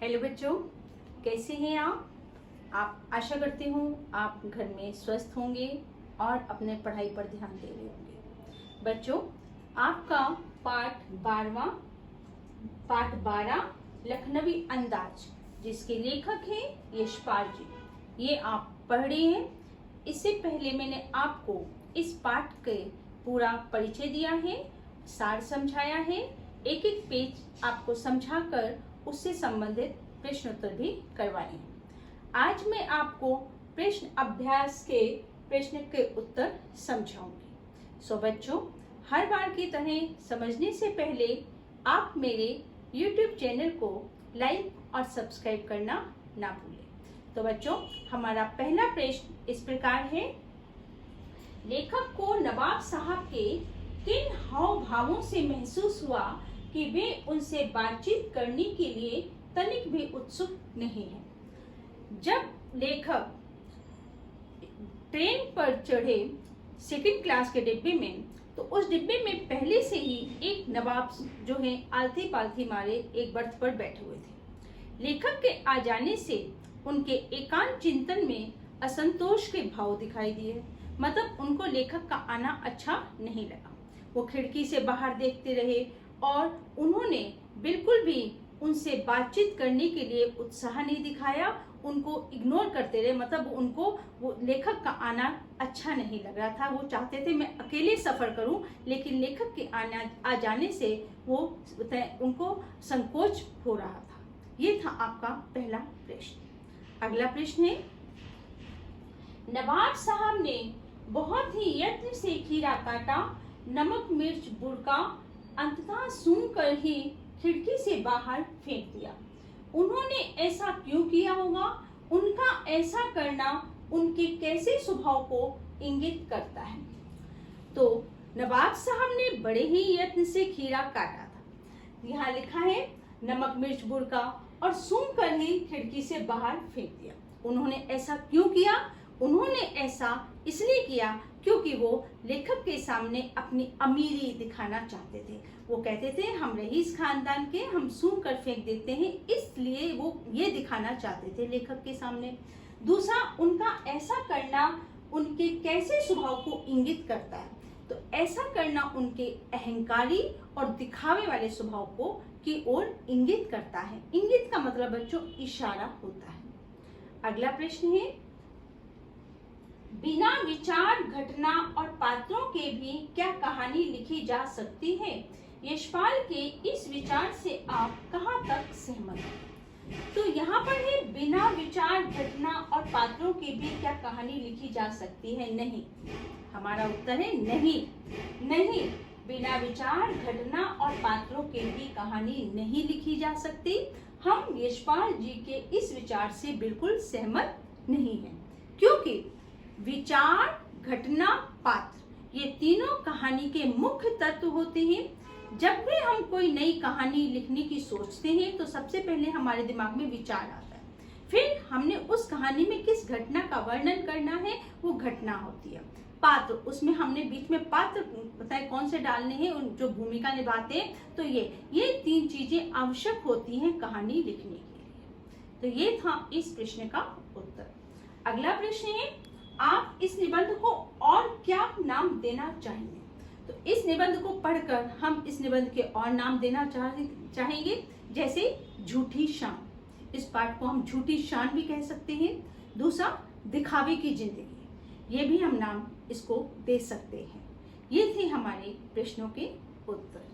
Hello बच्चों, कैसे हैं आप आशा करती हूँ आप घर में स्वस्थ होंगे और अपने पढ़ाई पर ध्यान दे रहे होंगे। बच्चों, आपका पाठ 12 लखनवी अंदाज, जिसके लेखक हैं यशपाल जी, ये आप पढ़ रहे हैं। इससे पहले मैंने आपको इस पाठ के पूरा परिचय दिया है, सार समझाया है, एक एक पेज आपको समझाकर उससे संबंधित प्रश्नोत्तर भी करवाए हैं। आज मैं आपको प्रश्न अभ्यास के प्रश्न के उत्तर समझाऊंगी। सो बच्चों, हर बार की तरह समझने से पहले आप मेरे YouTube चैनल को लाइक और सब्सक्राइब करना ना भूलें। तो बच्चों, हमारा पहला प्रश्न इस प्रकार है, लेखक को नवाब साहब के किन हाव भावों से महसूस हुआ कि वे उनसे बातचीत करने के लिए तनिक भी उत्सुक नहीं है। जब लेखक ट्रेन पर चढ़े सेकंड क्लास के डिब्बे में, तो उस डिब्बे में पहले से ही एक नवाब जो है आलती पालती मारे एक बर्थ पर बैठे हुए थे। लेखक के आ जाने से उनके एकांत चिंतन में असंतोष के भाव दिखाई दिए। मतलब उनको लेखक का आना अच्छा नहीं लगा। वो खिड़की से बाहर देखते रहे और उन्होंने बिल्कुल भी उनसे बातचीत करने के लिए उत्साह नहीं दिखाया, उनको इग्नोर करते रहे। मतलब उनको वो लेखक का आना अच्छा नहीं लग रहा था। वो चाहते थे मैं अकेले सफर करूं, लेकिन लेखक के आ जाने से वो उनको संकोच हो रहा था। ये था आपका पहला प्रश्न। अगला प्रश्न है, नवाब साहब ने बहुत ही यत्न से खीरा काटा, नमक मिर्च बुड़का, अंततः सूंघकर ही खिड़की से बाहर फेंक दिया। उन्होंने ऐसा क्यों किया होगा? उनका ऐसा करना उनके कैसे स्वभाव को इंगित करता है? तो नवाब साहब ने बड़े ही यत्न से खीरा काटा था। यहाँ लिखा है नमक मिर्च बुड़का और सूंघकर ही खिड़की से बाहर फेंक दिया। उन्होंने ऐसा क्यों किया? उन्होंने ऐसा इसलिए किया क्योंकि वो लेखक के सामने अपनी अमीरी दिखाना चाहते थे। वो कहते थे हम रईस खानदान के, हम सूंघ कर फेंक देते हैं, इसलिए वो ये दिखाना चाहते थे लेखक के सामने। दूसरा, उनका ऐसा करना उनके कैसे स्वभाव को इंगित करता है? तो ऐसा करना उनके अहंकारी और दिखावे वाले स्वभाव को की ओर इंगित करता है। इंगित का मतलब बच्चों इशारा होता है। अगला प्रश्न है, बिना विचार घटना और पात्रों के भी क्या कहानी लिखी जा सकती है? यशपाल के इस विचार से आप कहां तक सहमत हैं? तो यहाँ पर है बिना विचार घटना और पात्रों के भी क्या कहानी लिखी जा सकती है? नहीं। हमारा उत्तर है नहीं। नहीं, बिना विचार घटना और पात्रों के भी कहानी नहीं लिखी जा सकती। हम यशपाल जी के इस विचार से बिल्कुल सहमत नहीं हैं, क्योंकि विचार, घटना, पात्र, ये तीनों कहानी के मुख्य तत्व होते हैं। जब भी हम कोई नई कहानी लिखने की सोचते हैं तो सबसे पहले हमारे दिमाग में विचार आता है, फिर हमने उस कहानी में किस घटना का वर्णन करना है, वो घटना होती है। पात्र, उसमें हमने बीच में पात्र बताए कौन से डालने हैं, जो भूमिका निभाते हैं। तो ये तीन चीजें आवश्यक होती हैं कहानी लिखने के लिए। तो ये था इस प्रश्न का उत्तर। अगला प्रश्न है, आप इस निबंध को और क्या नाम देना चाहेंगे? तो इस निबंध को पढ़कर हम इस निबंध के और नाम देना चाहेंगे, जैसे झूठी शान। इस पाठ को हम झूठी शान भी कह सकते हैं। दूसरा, दिखावे की जिंदगी, ये भी हम नाम इसको दे सकते हैं। ये थे हमारे प्रश्नों के उत्तर।